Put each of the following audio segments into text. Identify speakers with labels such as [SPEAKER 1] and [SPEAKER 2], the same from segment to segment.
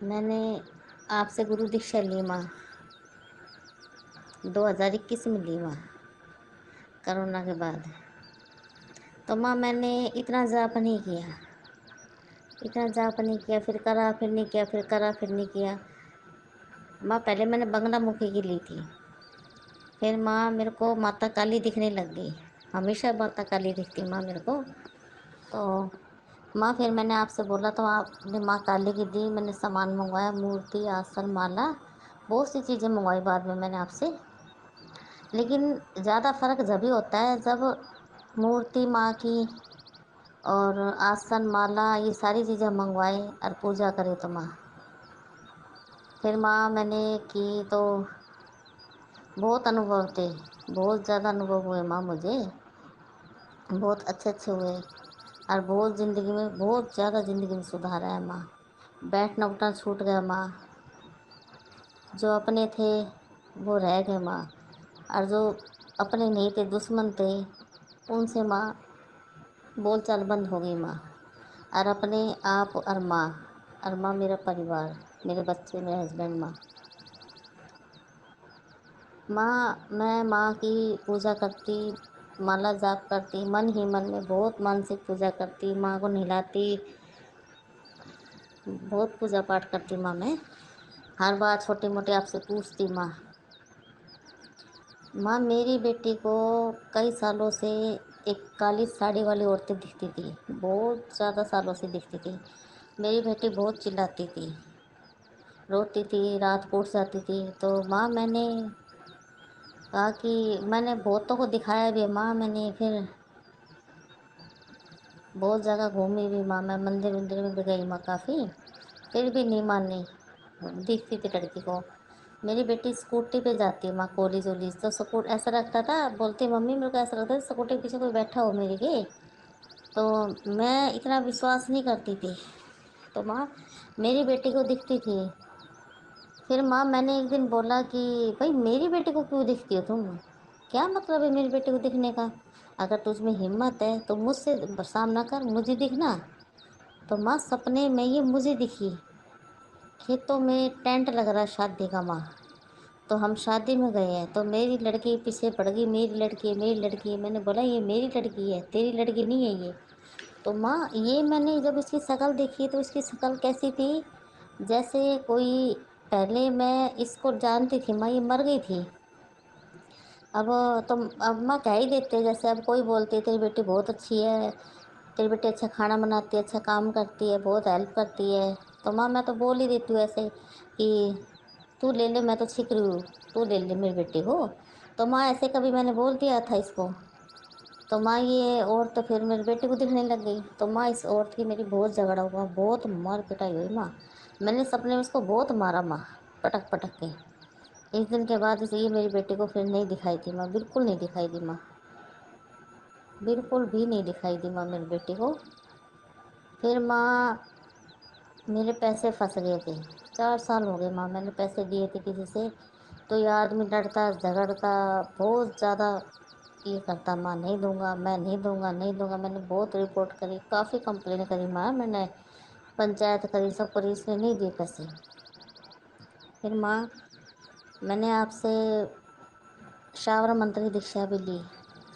[SPEAKER 1] میں نے آپ سے گرو دیکشا لی ماں 2021 میں لی ماں کرونا کے بعد۔ تو ماں میں نے اتنا جاپ نہیں کیا، اتنا جاپ نہیں کیا، پھر کرا پھر نہیں کیا، پھر کرا پھر نہیں کیا ماں۔ پہلے میں نے بنگلہ مکھی کی لی تھی، پھر ماں میرے کو ماتا کالی دکھنے لگ گئی، ہمیشہ ماتا کالی دکھتی ماں میرے کو۔ تو ماں پھر میں نے آپ سے بولا تو آپ نے ماں کالی کی دی، میں نے سامان منگوایا، مورتی، آسن، مالا، بہت سی چیزیں منگوائی بعد میں نے آپ سے۔ لیکن زیادہ فرق جبھی ہوتا ہے جب مورتی ماں کی اور آسن، مالا، یہ ساری چیزیں منگوائے اور پوجا کرے تو ماں۔ پھر ماں میں نے کی تو بہت انوبھو تھے، بہت زیادہ انوبھو ہوئے ماں مجھے، بہت اچھے اچھے ہوئے، اور بہت زندگی میں بہت زیادہ زندگی میں سدھار آیا ماں۔ بیٹھنا اٹھنا چھوٹ گیا ماں، جو اپنے تھے وہ رہ گئے ماں، اور جو اپنے نہیں تھے دشمن تھے ان سے ماں بول چال بند ہو گئی ماں۔ اور اپنے آپ اور ماں میرا پریوار، میرے بچے، میرے ہسبینڈ ماں۔ ماں میں ماں کی پوجا کرتی، مالا جاپ کرتی، من ہی من میں بہت من سے پوجا کرتی، ماں کو نہلاتی، بہت پوجا پاٹھ کرتی ماں میں، ہر بات چھوٹی موٹی آپ سے پوچھتی ماں۔ ماں میری بیٹی کو کئی سالوں سے ایک کالی ساڑی والی عورتیں دکھتی تھی، بہت زیادہ سالوں سے دکھتی تھی۔ میری بیٹی بہت چلاتی تھی، روتی تھی، رات کو اٹھ جاتی تھی۔ تو ماں میں نے کہا کہ میں نے بہتوں کو دکھایا بھی ماں، میں نے پھر بہت جگہ گھومی بھی ماں، میں مندر وندر میں بھی گئی ماں کافی، پھر بھی نہیں مانی، دکھتی تھی لڑکی کو۔ میری بیٹی اسکوٹی پہ جاتی ہے ماں، کالج والج تو ایسا لگتا تھا، بولتی ممی میرے کو ایسا لگتا ہے اسکوٹی کے پیچھے کوئی بیٹھا ہو میرے کے۔ تو میں اتنا وشواس نہیں کرتی تھی، تو ماں میری بیٹی کو دکھتی تھی۔ پھر ماں میں نے ایک دن بولا کہ بھائی میری بیٹی کو کیوں دکھتی ہو تم، کیا مطلب ہے میری بیٹی کو دکھنے کا؟ اگر تجھ میں ہمت ہے تو مجھ سے سامنا کر، مجھے دکھنا۔ تو ماں سپنے میں یہ مجھے دکھی، کھیتوں میں ٹینٹ لگ رہا ہے شادی کا ماں، تو ہم شادی میں گئے ہیں، تو میری لڑکی پیچھے پڑ گئی، میری لڑکی ہے میری لڑکی ہے، میں نے بولا یہ میری لڑکی ہے تیری لڑکی نہیں ہے یہ۔ تو ماں یہ میں نے جب اس کی شکل دیکھی تو اس کی شکل کیسی تھی، جیسے کوئی، پہلے میں اس کو جانتی تھی ماں، یہ مر گئی تھی۔ اب ماں کہہ ہی دیتے، جیسے اب کوئی بولتی تیری بیٹی بہت اچھی ہے، تیری بیٹی اچھا کھانا بناتی ہے، اچھا کام کرتی ہے، بہت ہیلپ کرتی ہے۔ تو ماں میں تو بول ہی دیتی ہوں ایسے کہ تو لے لے، میں تو چھک رہی ہوں، تو لے لے میری بیٹی کو۔ تو ماں ایسے کبھی میں نے بول دیا تھا اس کو، تو ماں یہ عورت پھر میری بیٹی کو دکھنے لگ گئی، تو ماں اس عورت کی میری بہت جھگڑا ہوا، بہت مار پٹائی ہوئی ماں، میں نے سپنے میں اس کو بہت مارا ماں، پٹک پٹک کے۔ اس دن کے بعد سے یہ میری بیٹی کو پھر نہیں دکھائی تھی ماں، بالکل نہیں دکھائی دی ماں، بالکل بھی نہیں دکھائی دی ماں میری بیٹی کو۔ پھر ماں میرے پیسے پھنس گئے تھے، 4 سال ہو گئے ماں، میں نے پیسے دیے تھے کسی سے، تو یہ آدمی لڑتا جھگڑتا بہت زیادہ یہ کرتا، ماں نہیں دوں گا، میں نہیں دوں گا، نہیں دوں گا۔ میں نے بہت رپورٹ کری، کافی کمپلین کری ماں، میں نے پنچایت کری، سب کری، اس نے نہیں دی پیسے۔ پھر ماں میں نے آپ سے شاور منتری دیکشا بھی لی،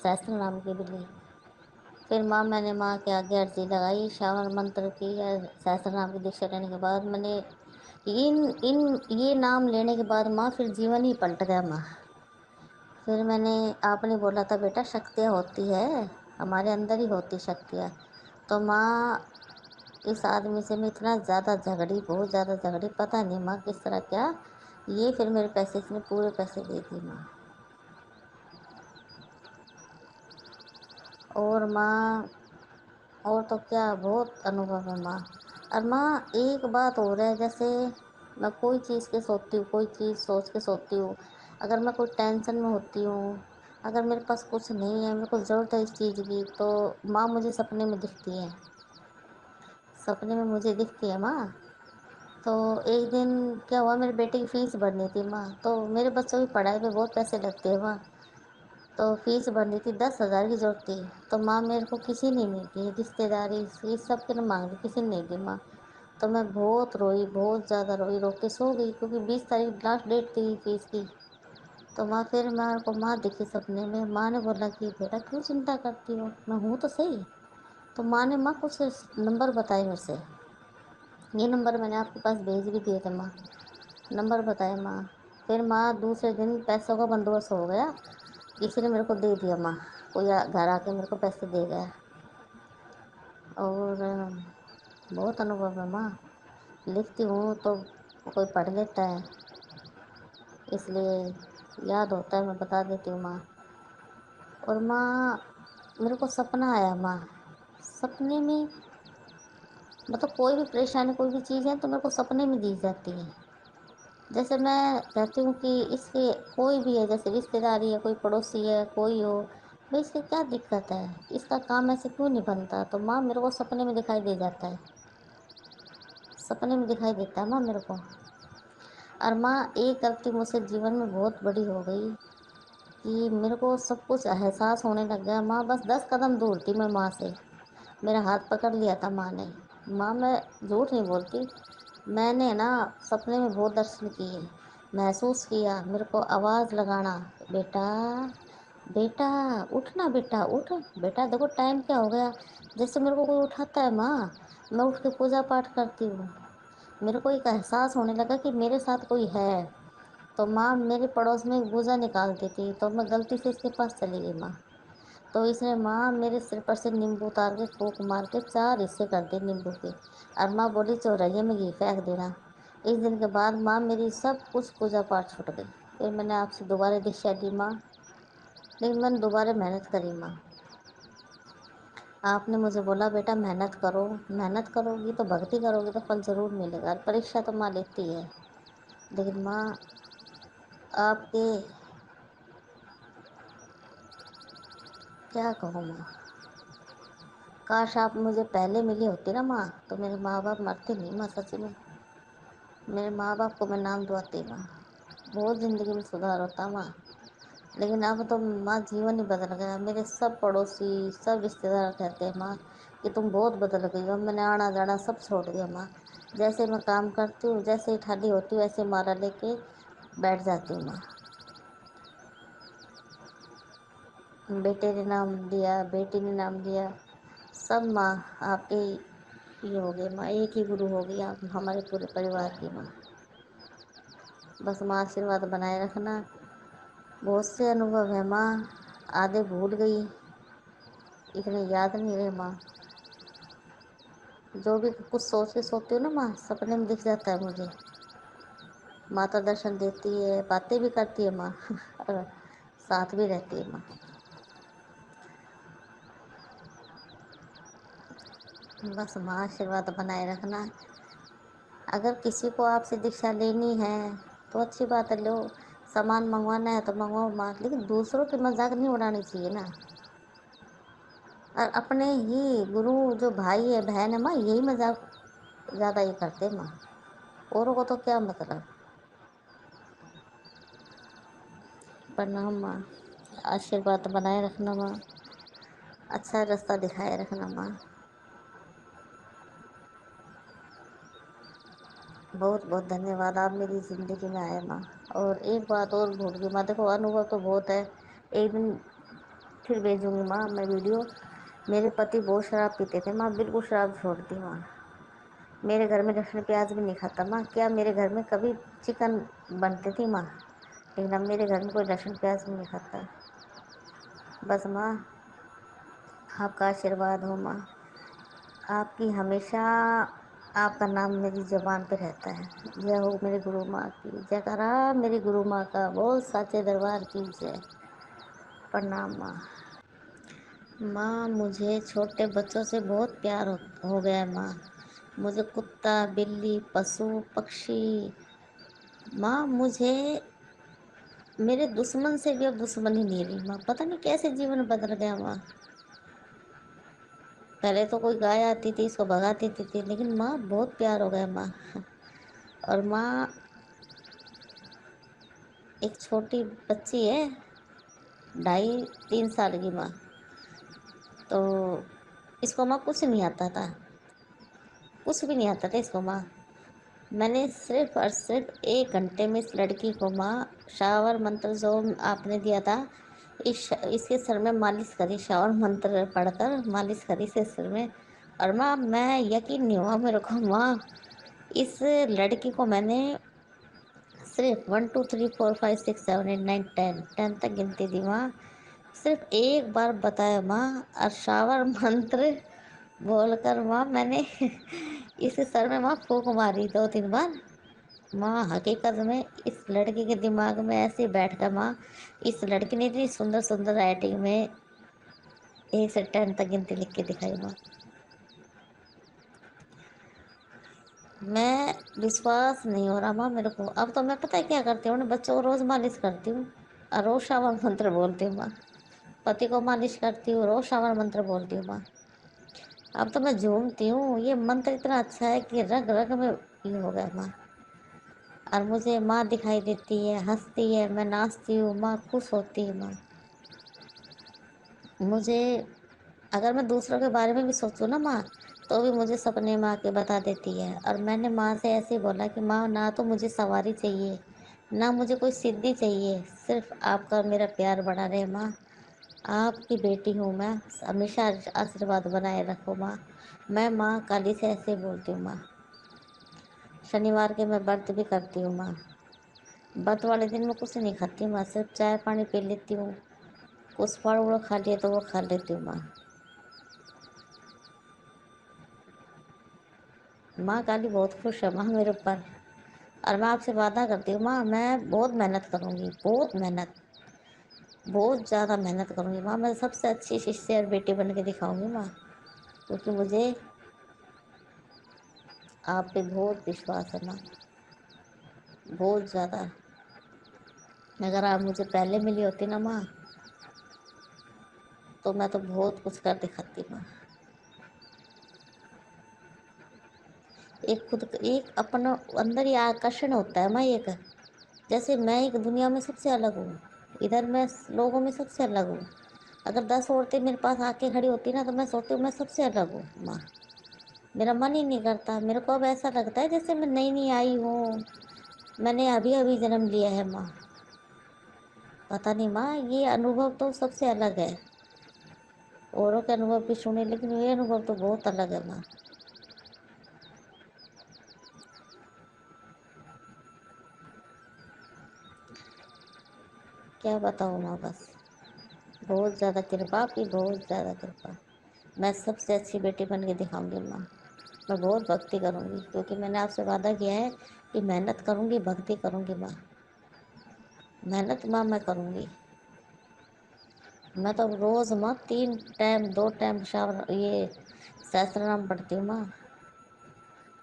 [SPEAKER 1] سہسر نام کی بھی لی۔ پھر ماں میں نے ماں کے آگے عرضی لگائی شاور منتر کی یا سہسر نام کی دیکشا لینے کے بعد، میں نے یہ نام لینے کے بعد ماں پھر جیون ہی پلٹ گیا ماں۔ پھر میں نے، آپ نے بولا تھا بیٹا شکتیاں ہوتی ہے ہمارے اندر ہی ہوتی شکتیاں، تو ماں اس آدمی سے میں اتنا زیادہ جھگڑی، بہت زیادہ جھگڑی، پتہ نہیں ماں کس طرح کیا، یہ پھر میرے پیسے اس نے پورے پیسے دے دی ماں۔ اور ماں اور تو کیا بہت انوبھو ہے ماں۔ اور ماں ایک بات اور ہے، جیسے میں کوئی چیز کے سوچتی ہوں، کوئی چیز سوچ کے سوتی ہوں، اگر میں کوئی ٹینشن میں ہوتی ہوں، اگر میرے پاس کچھ نہیں ہے، میرے کو ضرورت ہے اس چیز کی، تو ماں مجھے سپنے میں دکھتی ہے، سپنے میں مجھے دکھتی ہے ماں۔ تو ایک دن کیا ہوا، میرے بیٹے کی فیس بھرنی تھی ماں، تو میرے بچوں کی پڑھائی پہ بہت پیسے لگتے ہیں ماں، تو فیس بھرنی تھی، 10,000 کی ضرورت تھی، تو ماں میرے کو کسی نے نہیں دی، رشتے داری یہ سب کے نے مانگ لی، کسی نے نہیں دی ماں۔ तो मैं बहुत रोई, बहुत ज़्यादा रोई, रो के सो गई क्योंकि 20 तारीख लास्ट डेट थी फीस की। तो माँ फिर माँ को माँ दिखी सपने में, माँ ने बोला कि बेटा क्यों चिंता करती हो, मैं हूँ तो सही। तो माँ ने माँ कुछ नंबर बताए मेरे से, ये नंबर मैंने आपके पास भेज भी दिए थे माँ, नंबर बताए माँ। फिर माँ दूसरे दिन पैसों का बंदोबस्त हो गया, किसी ने मेरे को दे दिया माँ, कोई घर आके मेरे को पैसे दे गया। और बहुत अनुभव है माँ, लिखती हूँ तो कोई पढ़ लेता है, इसलिए याद होता है, मैं बता देती हूँ माँ। और माँ मेरे को सपना आया माँ, सपने में मतलब कोई भी परेशानी कोई भी चीज़ है तो मेरे को सपने में दी जाती है। जैसे मैं कहती हूँ कि इसके कोई भी है, जैसे रिश्तेदारी है, कोई पड़ोसी है, कोई हो, भाई इसकी क्या दिक्कत है, इसका काम ऐसे क्यों नहीं बनता, तो माँ मेरे को सपने में दिखाई दे जाता है, सपने में दिखाई देता है माँ मेरे को। और माँ एक गलती मुझसे जीवन में बहुत बड़ी हो गई कि मेरे को सब कुछ एहसास होने लग गया माँ, बस 10 कदम दूर थी मैं माँ से, मेरा हाथ पकड़ लिया था माँ ने। माँ मैं झूठ नहीं बोलती, मैंने ना सपने में बहुत दर्शन किए, महसूस किया, मेरे को आवाज़ लगाना, बेटा बेटा उठना, बेटा उठ, बेटा देखो टाइम क्या हो गया, जैसे मेरे को कोई उठाता है माँ, मैं उठ के पूजा पाठ करती हूँ। मेरे को एक एहसास होने लगा कि मेरे साथ कोई है। तो माँ मेरे पड़ोस में गूंजा निकालती थी तो मैं गलती से इसके पास चली गई माँ, तो इसने माँ मेरे सिर पर से नींबू उतार के फूंक मार के 4 हिस्से कर दिए नींबू के, और माँ बोली चौराहे में घी फेंक देना। इस दिन के बाद माँ मेरी सब कुछ पूजा पाठ छूट गई। फिर मैंने आपसे दोबारा दीक्षा ली माँ, लेकिन मैंने दोबारा मेहनत करी माँ। आपने मुझे बोला बेटा मेहनत करो, मेहनत करोगी तो भक्ति करोगी तो फल ज़रूर मिलेगा, और परीक्षा तो माँ लेती है। लेकिन माँ आपके क्या कहूँ माँ, काश आप मुझे पहले मिली होती ना माँ, तो मेरे माँ बाप मरते नहीं माँ, सच में मेरे माँ बाप को मैं नाम दुआती माँ, बहुत ज़िंदगी में सुधार होता माँ। लेकिन अब तो माँ जीवन ही बदल गया, मेरे सब पड़ोसी सब रिश्तेदार कहते हैं माँ कि तुम बहुत बदल गई हो, मैंने आना जाना सब छोड़ दिया माँ, जैसे मैं काम करती हूँ, जैसे ही खाली होती हूँ ऐसे माला लेके बैठ जाती हूँ माँ। बेटे ने नाम दिया, बेटी ने नाम दिया, सब माँ आपके ये हो गए माँ, एक ही गुरु हो गई आप हमारे पूरे परिवार की माँ। बस माँ आशीर्वाद बनाए रखना। बहुत से अनुभव है माँ, आधे भूल गई, इतने याद नहीं रहे माँ। जो भी कुछ सोच के सोती हूँ ना माँ, सपने में दिख जाता है मुझे, माता दर्शन देती है, बातें भी करती है माँ और साथ भी रहती है माँ। बस माँ आशीर्वाद बनाए रखना। अगर किसी को आपसे दीक्षा लेनी है तो अच्छी बात है, लो, सामान मंगवाना है तो मंगवाओ माँ, लेकिन दूसरों की मजाक नहीं उड़ानी चाहिए ना। और अपने ही गुरु जो भाई है बहन है माँ, यही मजाक ज़्यादा ये करते हैं माँ, औरों को तो क्या मतलब। प्रणाम माँ, आशीर्वाद बनाए रखना माँ, अच्छा रास्ता दिखाए रखना माँ। बहुत बहुत धन्यवाद, आप मेरी ज़िंदगी में आए माँ। और एक बात और भूल गई माँ, देखो अनुभव तो बहुत है, एक दिन फिर भेजूंगी माँ मैं वीडियो। मेरे पति बहुत शराब पीते थे माँ, बिल्कुल शराब छोड़ दी माँ, मेरे घर में लहसुन प्याज भी नहीं खाता माँ। क्या मेरे घर में कभी चिकन बनती थी माँ, लेकिन अब मेरे घर में कोई लहसुन प्याज भी नहीं खाता। बस माँ आपका आशीर्वाद हो माँ, आपकी हमेशा आपका नाम मेरी ज़बान पे रहता है। जय हो मेरी गुरु माँ की, जयकारा मेरी गुरु माँ का, बोल साचे दरबार की जय। प्रणाम माँ। माँ मुझे छोटे बच्चों से बहुत प्यार हो गया है माँ, मुझे कुत्ता बिल्ली पशु पक्षी, माँ मुझे मेरे दुश्मन से भी अब दुश्मनी नहीं रही माँ, पता नहीं कैसे जीवन बदल गया माँ। पहले तो कोई गाय आती थी इसको भगा देती थी, लेकिन माँ बहुत प्यार हो गया माँ। और माँ एक छोटी बच्ची है, 2.5-3 साल की माँ, तो इसको माँ कुछ नहीं आता था, कुछ भी नहीं आता था इसको माँ। मैंने सिर्फ और सिर्फ 1 घंटे में इस लड़की को माँ शावर मंत्र जो आपने दिया था, इसके सर में मालिश करी, शावर मंत्र पढ़कर मालिश करी इसके सिर में। और माँ मैं यकीन नहीं हुआ मेरे को माँ, इस लड़की को मैंने सिर्फ 1 2 3 4 5 6 7 8 9 10 तक गिनती थी माँ, सिर्फ एक बार बताया माँ, और शावर मंत्र बोलकर माँ मैंने इसके सर में माँ फूंक मारी 2 3 बार। माँ हकीकत में इस लड़की के दिमाग में ऐसे ही बैठ कर माँ, इस लड़की ने इतनी सुंदर सुंदर राइटिंग में 1 से 10 तक गिनती लिख के दिखाई माँ। मैं विश्वास नहीं हो रहा माँ मेरे को। अब तो मैं पता है क्या करती हूँ, अपने बच्चों को रोज़ मालिश करती हूँ और रोज़ शावर मंत्र बोलती हूँ माँ। पति को मालिश करती हूँ, रोज़ शावर मंत्र बोलती हूँ माँ। अब तो मैं झूमती हूँ, ये मंत्र इतना अच्छा है कि रग रग में ये हो गया माँ। और मुझे माँ दिखाई देती है, हंसती है, मैं नाचती हूँ माँ, खुश होती है माँ। मुझे अगर मैं दूसरों के बारे में भी सोचूं ना माँ, तो भी मुझे सपने माँ के बता देती है। और मैंने माँ से ऐसे ही बोला कि माँ ना तो मुझे सवारी चाहिए, ना मुझे कोई सिद्धि चाहिए, सिर्फ आपका और मेरा प्यार बना रहे माँ। आपकी बेटी हूँ मैं, हमेशा आशीर्वाद बनाए रखो माँ। मैं माँ काली से ऐसे बोलती हूँ माँ। शनिवार के मैं व्रत भी करती हूँ माँ। व्रत वाले दिन मैं कुछ नहीं खाती हूँ माँ, सिर्फ चाय पानी पी लेती हूँ। कुछ फल उड़ खा लिए तो वो खा लेती हूँ माँ। माँ काली बहुत खुश है माँ मेरे ऊपर। और मैं आपसे वादा करती हूँ माँ, मैं बहुत मेहनत करूँगी, बहुत मेहनत, बहुत ज़्यादा मेहनत करूँगी माँ। मैं सबसे अच्छी शिष्य और बेटी बन के दिखाऊँगी माँ, क्योंकि मुझे आप पे बहुत विश्वास है माँ, बहुत ज़्यादा। अगर आप मुझे पहले मिली होती ना माँ, तो मैं तो बहुत कुछ कर दिखाती माँ। एक खुद एक अपना अंदर ही आकर्षण होता है माँ एक, जैसे मैं एक दुनिया में सबसे अलग हूँ, इधर मैं लोगों में सबसे अलग हूँ। अगर 10 औरतें मेरे पास आके खड़ी होती ना, तो मैं सोचती हूँ मैं सबसे अलग हूँ माँ। मेरा मन ही नहीं करता, मेरे को अब ऐसा लगता है जैसे मैं नई नई आई हूँ, मैंने अभी अभी जन्म लिया है माँ। पता नहीं माँ, ये अनुभव तो सबसे अलग है। औरों के अनुभव भी सुने, लेकिन ये अनुभव तो बहुत अलग है माँ। क्या बताऊँ माँ, बस बहुत ज़्यादा कृपा आपकी, बहुत ज़्यादा कृपा। मैं सबसे अच्छी बेटी बन के दिखाऊंगी माँ। मैं बहुत भक्ति करूँगी, क्योंकि मैंने आपसे वादा किया है कि मेहनत करूँगी, भक्ति करूँगी माँ। मेहनत माँ मैं करूँगी। मैं तो रोज़ माँ 3 टाइम 2 टाइम शावर ये सहस्त्र नाम पढ़ती हूँ माँ।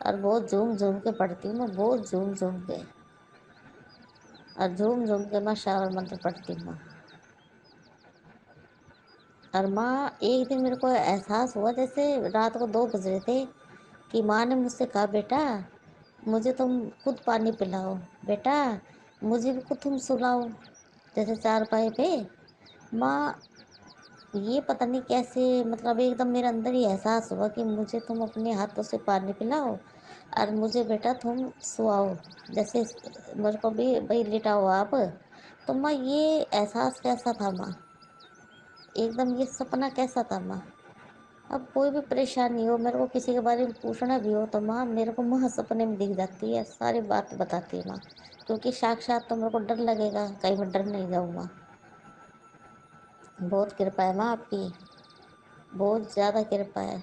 [SPEAKER 1] और बहुत झूम झूम के पढ़ती हूँ मैं, बहुत झूम झूम के, और झूम झूम के मैं शावर मंत्र पढ़ती हूँ माँ। और माँ एक दिन मेरे को एहसास हुआ, जैसे रात को 2 बज रहे थे, कि माँ ने मुझसे कहा बेटा मुझे तुम खुद पानी पिलाओ, बेटा मुझे भी खुद तुम सुलाओ, जैसे चारपाई पे। माँ ये पता नहीं कैसे, मतलब एकदम मेरे अंदर ही एहसास हुआ कि मुझे तुम अपने हाथों से पानी पिलाओ और मुझे बेटा तुम सुआओ, जैसे मेरे को भी भाई लिटाओ आप। तो माँ ये एहसास कैसा था माँ, एकदम ये सपना कैसा था माँ। अब कोई भी परेशानी हो, मेरे को किसी के बारे में पूछना भी हो, तो माँ मेरे को माँ सपने में दिख जाती है, सारी बात बताती है माँ। क्योंकि साक्षात तो मेरे को डर लगेगा, कहीं मैं डर नहीं जाऊँ माँ। बहुत कृपा है माँ आपकी, बहुत ज़्यादा कृपा है।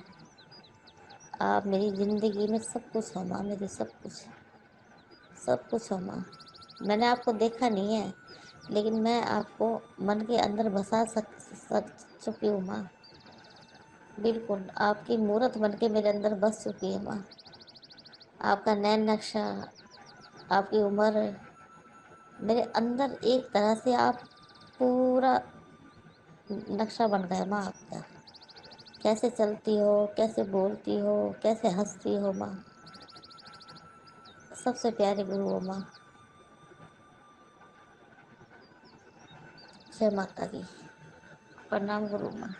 [SPEAKER 1] आप मेरी ज़िंदगी में सब कुछ हो माँ, मेरी सब कुछ, सब कुछ हो माँ। मैंने आपको देखा नहीं है, लेकिन मैं आपको मन के अंदर सक चुकी हूँ माँ। बिल्कुल आपकी मूरत बन के मेरे अंदर बस चुकी है माँ। आपका नैन नक्शा, आपकी उम्र, मेरे अंदर एक तरह से आप पूरा नक्शा बन गए माँ आपका। कैसे चलती हो, कैसे बोलती हो, कैसे हंसती हो माँ, सबसे प्यारी गुरु हो माँ। जय माता दी। प्रणाम गुरु माँ।